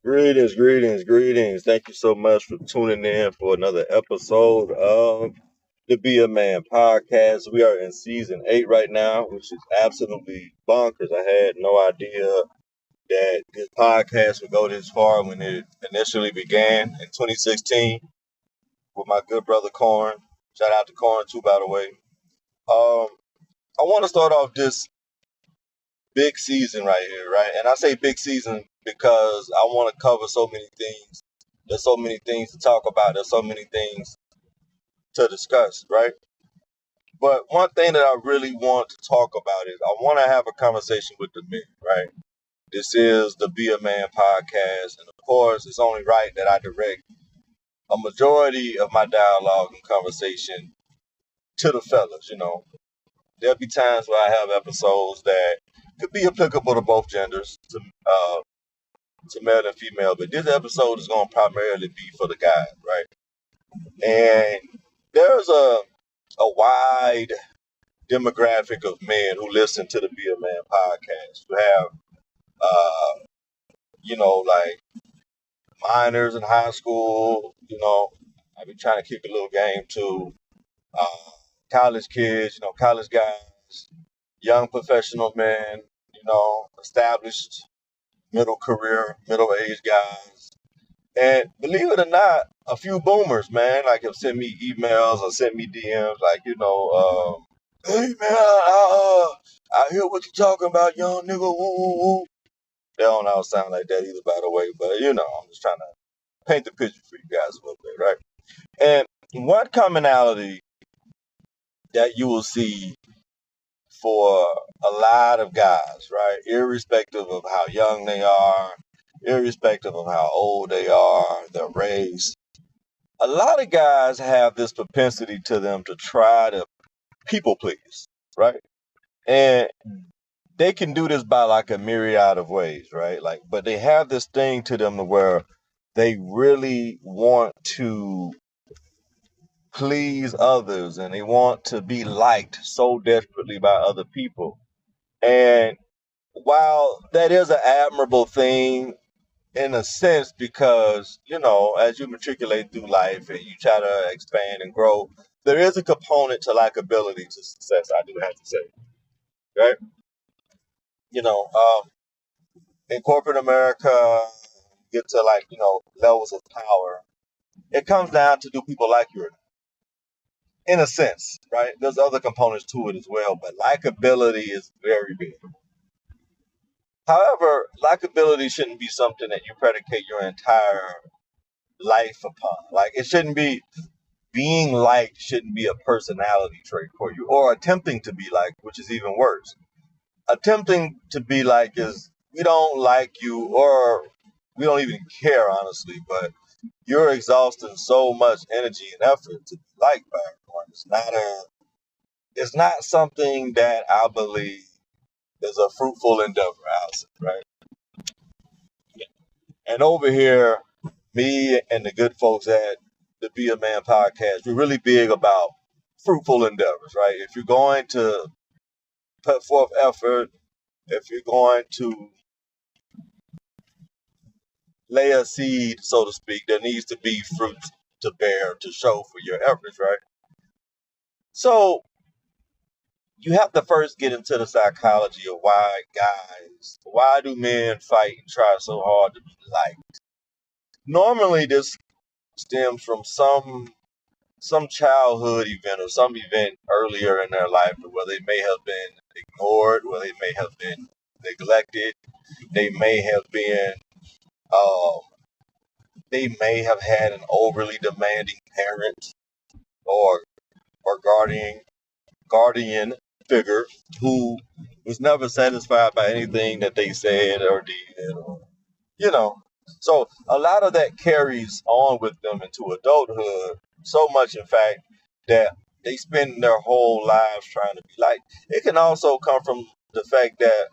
Greetings, greetings, greetings. Thank you so much for tuning in for another episode of the Be a Man podcast. We are in season 8 right now, which is absolutely bonkers. I had no idea that this podcast would go this far when it initially began in 2016 with my good brother Corn. Shout out to Corn too, by the way. I want to start off this big season right here, right? And I say big season because I want to cover so many things. There's so many things to talk about. There's so many things to discuss, right? But one thing that I really want to talk about is I want to have a conversation with the men, right? This is the Be a Man podcast. And of course, it's only right that I direct a majority of my dialogue and conversation to the fellas, There'll be times where I have episodes that could be applicable to both genders, to male and female, but this episode is going to primarily be for the guys, right? And there's a wide demographic of men who listen to the Be a Man podcast. You have, uh, like minors in high school. I've been trying to kick a little game too. Uh, College kids, college guys, young professional men, established middle aged guys. And believe it or not, a few boomers, man, like have sent me emails or sent me DMs, like, hey man, I hear what you're talking about, young nigga, woo woo woo. They don't all sound like that either, by the way, but I'm just trying to paint the picture for you guys a little bit, right? And one commonality that you will see for a lot of guys, right, irrespective of how young they are, irrespective of how old they are, their race, a lot of guys have this propensity to them to try to people please, right? And they can do this by like a myriad of ways, right? Like, but they have this thing to them to where they really want to please others and they want to be liked so desperately by other people. And while that is an admirable thing in a sense, because as you matriculate through life and you try to expand and grow, there is a component to likability to success, I do have to say, right? you know um, in corporate America, get to like levels of power, it comes down to, do people like you or not, in a sense, right? There's other components to it as well, but likability is very big. However, likability shouldn't be something that you predicate your entire life upon. Like, it shouldn't be, being liked shouldn't be a personality trait for you, or attempting to be liked, which is even worse. Attempting to be like is, we don't like you, or we don't even care, honestly, but you're exhausting so much energy and effort to be liked by everyone. It's not something that I believe is a fruitful endeavor, Allison, right? And over here, me and the good folks at the Be a Man podcast, we're really big about fruitful endeavors, right? If you're going to put forth effort, if you're going to lay a seed, so to speak, there needs to be fruit to bear, to show for your efforts, right? So you have to first get into the psychology of why do men fight and try so hard to be liked? Normally, this stems from some childhood event or some event earlier in their life where they may have been ignored, where they may have been neglected, they may have been, um, they may have had an overly demanding parent or guardian figure who was never satisfied by anything that they said or did, or you know. So a lot of that carries on with them into adulthood. So much, in fact, that they spend their whole lives trying to be like. It can also come from the fact that,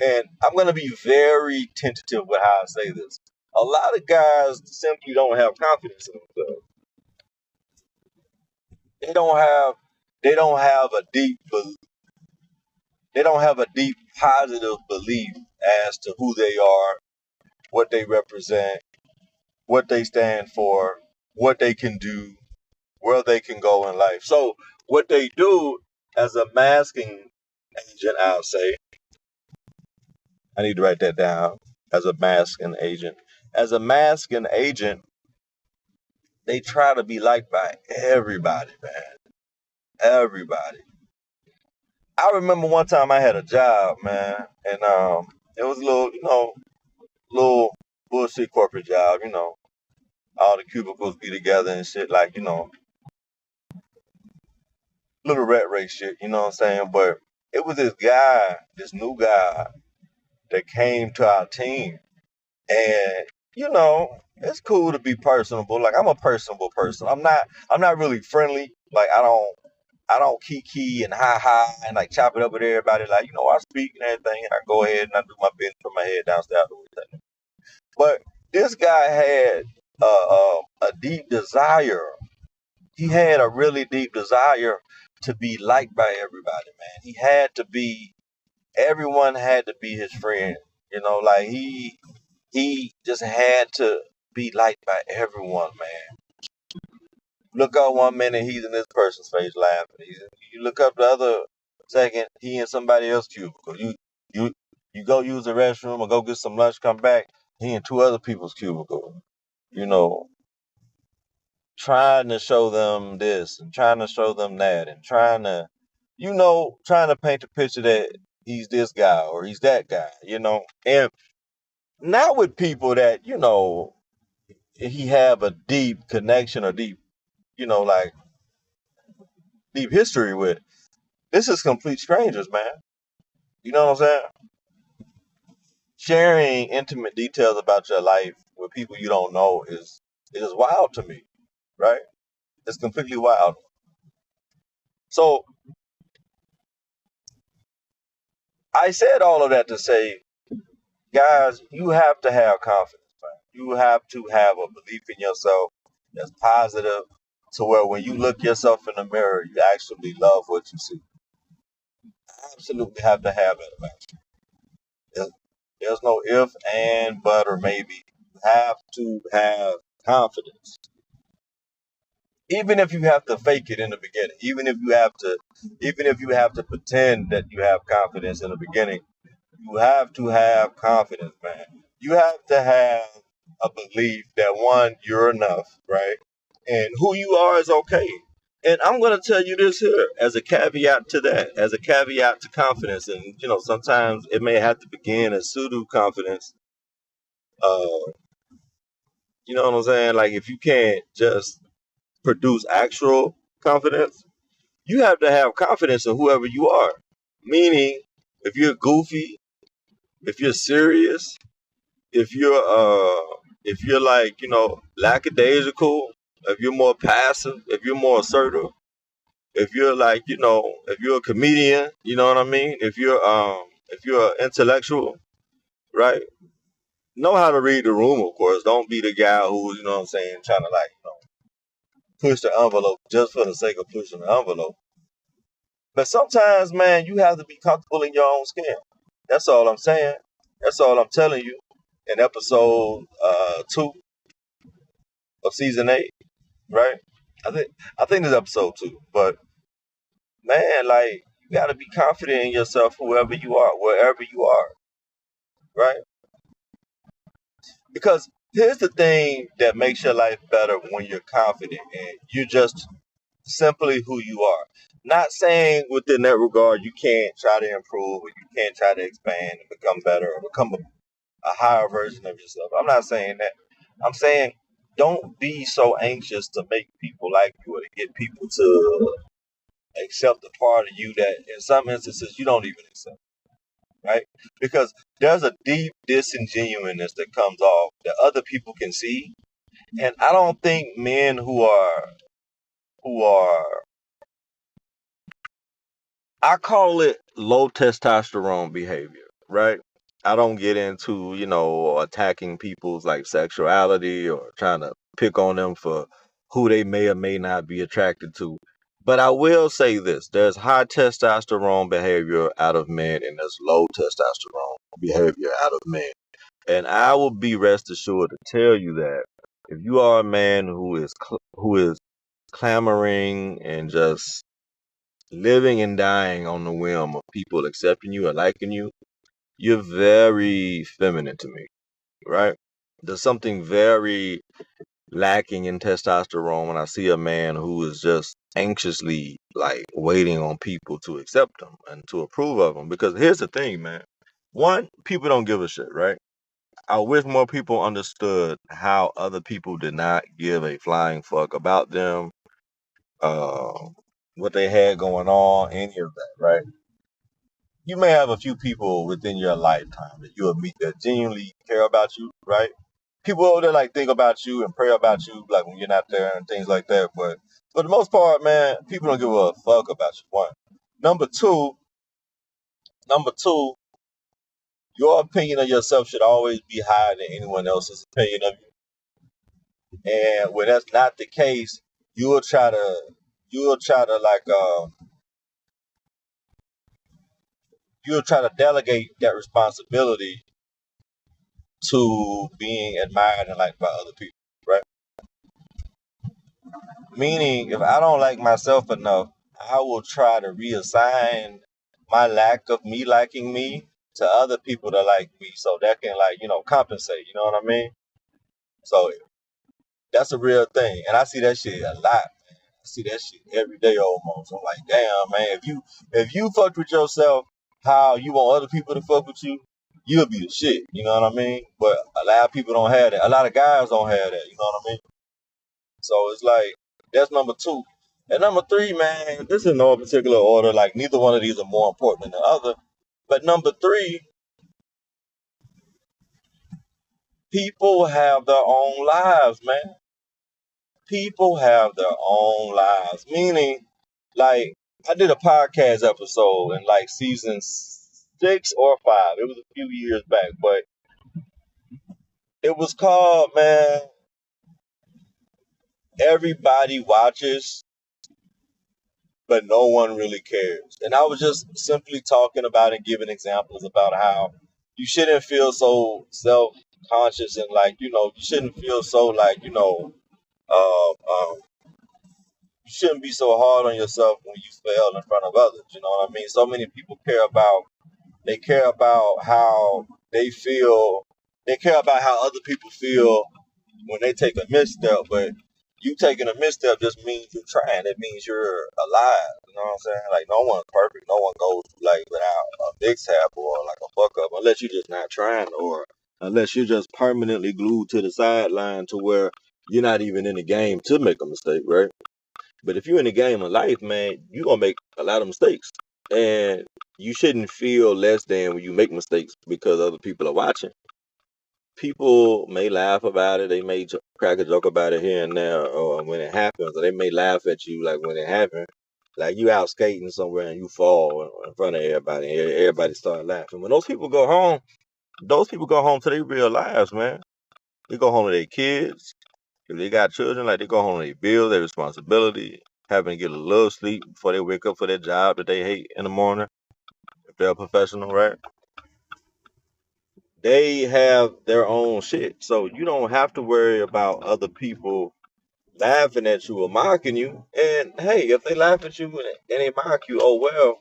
and I'm going to be very tentative with how I say this. A lot of guys simply don't have confidence in themselves. They don't have. They don't have a deep. They don't have a deep positive belief as to who they are, what they represent, what they stand for, what they can do, where they can go in life. So what they do as a masking agent, I'll say, I need to write that down. As a masking agent. As a masking agent, they try to be liked by everybody, man. Everybody. I remember one time I had a job, man, and it was a little, little bullshit corporate job, all the cubicles be together and shit, like, little rat race shit, you know what I'm saying? But it was this guy, this new guy that came to our team. And, it's cool to be personable. Like, I'm a personable person. I'm not really friendly. Like, I don't kiki and ha ha and like chop it up with everybody. Like, I speak and everything, and I go ahead and I do my business, put my head downstairs. But this guy had a deep desire. He had a really deep desire to be liked by everybody, man. He had to be. Everyone had to be his friend. Like he just had to be liked by everyone, man. Look up one minute, he's in this person's face laughing. You look up the other second, he in somebody else's cubicle. You go use the restroom or go get some lunch, come back, he in two other people's cubicle. You know, trying to show them this and trying to show them that and trying to paint a picture that he's this guy or he's that guy, and not with people that, he have a deep connection or deep, like deep history with. This is complete strangers, man. You know what I'm saying? Sharing intimate details about your life with people you don't know is wild to me, right? It's completely wild. So I said all of that to say, guys, you have to have confidence, man. You have to have a belief in yourself that's positive to where when you look yourself in the mirror, you actually love what you see. Absolutely have to have that about you. There's no if, and, but, or maybe. You have to have confidence. Even if you have to fake it in the beginning, even if you have to pretend that you have confidence in the beginning, you have to have confidence, man. You have to have a belief that one, you're enough, right? And who you are is okay. And I'm going to tell you this here as a caveat to that, as a caveat to confidence. And, sometimes it may have to begin as pseudo confidence. You know what I'm saying? Like, if you can't just produce actual confidence, you have to have confidence in whoever you are. Meaning, if you're goofy, if you're serious, if you're like, lackadaisical, if you're more passive, if you're more assertive, if you're like, if you're a comedian, you know what I mean? If you're an intellectual, right? Know how to read the room, of course. Don't be the guy who's, you know what I'm saying, trying to like, push the envelope just for the sake of pushing the envelope. But sometimes, man, you have to be comfortable in your own skin. That's all I'm saying. That's all I'm telling you. In episode 2 of season 8, right? I think it's episode 2. But man, like, you gotta be confident in yourself, whoever you are, wherever you are, right? Because here's the thing that makes your life better when you're confident and you're just simply who you are. Not saying within that regard you can't try to improve or you can't try to expand and become better or become a higher version of yourself. I'm not saying that. I'm saying don't be so anxious to make people like you or to get people to accept a part of you that in some instances you don't even accept, right? Because there's a deep disingenuousness that comes off that other people can see. And I don't think men who are I call it low testosterone behavior, right? I don't get into, attacking people's like sexuality or trying to pick on them for who they may or may not be attracted to. But I will say this, there's high testosterone behavior out of men and there's low testosterone behavior out of men. And I will be rest assured to tell you that if you are a man who is clamoring and just living and dying on the whim of people accepting you or liking you, you're very feminine to me, right? There's something very lacking in testosterone when I see a man who is just anxiously like waiting on people to accept him and to approve of him. Because here's the thing, man. One, people don't give a shit, right? I wish more people understood how other people did not give a flying fuck about them, uh, what they had going on, any of that, right? You may have a few people within your lifetime that you'll meet that genuinely care about you, right? People that like think about you and pray about you, like when you're not there and things like that. But for the most part, man, people don't give a fuck about you. One, number two, number two, your opinion of yourself should always be higher than anyone else's opinion of you. And when that's not the case, you'll try to, you'll try to like, you'll try to delegate that responsibility to being admired and liked by other people, right? Meaning, if I don't like myself enough, I will try to reassign my lack of me liking me to other people that like me so that can, like, compensate. You know what I mean? So that's a real thing. And I see that shit a lot, man. I see that shit every day almost. I'm like, damn, man, if you fucked with yourself how you want other people to fuck with you, you'll be the shit. You know what I mean? But a lot of people don't have that. A lot of guys don't have that. You know what I mean? So it's like that's number two. And number three, man, this is in no particular order. Like neither one of these are more important than the other. But number three, people have their own lives, man. People have their own lives. Meaning, like, I did a podcast episode in like season 6 or 5. It was a few years back, but it was called, man, Everybody Watches but no one really cares. And I was just simply talking about and giving examples about how you shouldn't feel so self conscious and like, you shouldn't feel so like, you shouldn't be so hard on yourself when you fail in front of others. You know what I mean? So many people they care about how they feel, they care about how other people feel when they take a misstep, but you taking a misstep just means you're trying. It means you're alive. You know what I'm saying? Like no one's perfect. No one goes like without a mishap or like a fuck up unless you're just not trying or unless you're just permanently glued to the sideline to where you're not even in the game to make a mistake, right? But if you're in the game of life, man, you're gonna make a lot of mistakes. And you shouldn't feel less than when you make mistakes because other people are watching. People may laugh about it. They may crack a joke about it here and there, or when it happens, or they may laugh at you like when it happened. Like you out skating somewhere and you fall in front of everybody, and everybody start laughing. When those people go home to their real lives, man. They go home to their kids. If they got children, like they go home to their bills, their responsibility, having to get a little sleep before they wake up for their job that they hate in the morning. If they're a professional, right? They have their own shit. So you don't have to worry about other people laughing at you or mocking you. And hey, if they laugh at you and they mock you, oh well,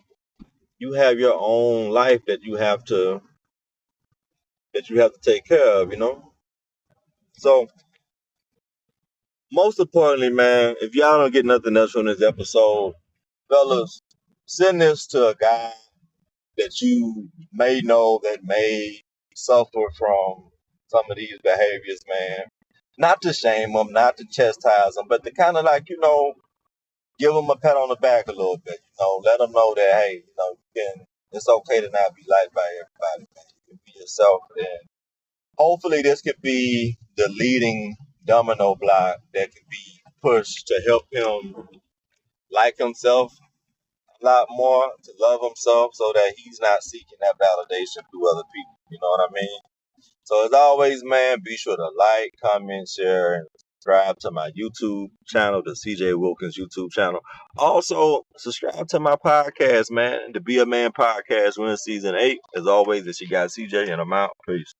you have your own life that you have to take care of, you know? So most importantly, man, if y'all don't get nothing else from this episode, fellas, send this to a guy that you may know that may suffer from some of these behaviors, man. Not to shame them, not to chastise them, but to kind of like, give them a pat on the back a little bit. Let them know that, hey, it's okay to not be liked by everybody, man. You can be yourself. And hopefully this could be the leading domino block that could be pushed to help him like himself a lot more, to love himself so that he's not seeking that validation through other people. You know what I mean? So as always, man, be sure to like, comment, share, and subscribe to my YouTube channel, the CJ Wilkins YouTube channel. Also, subscribe to my podcast, man, the Be a Man podcast. We're in season 8. As always, it's your guy CJ, and I'm out. Peace.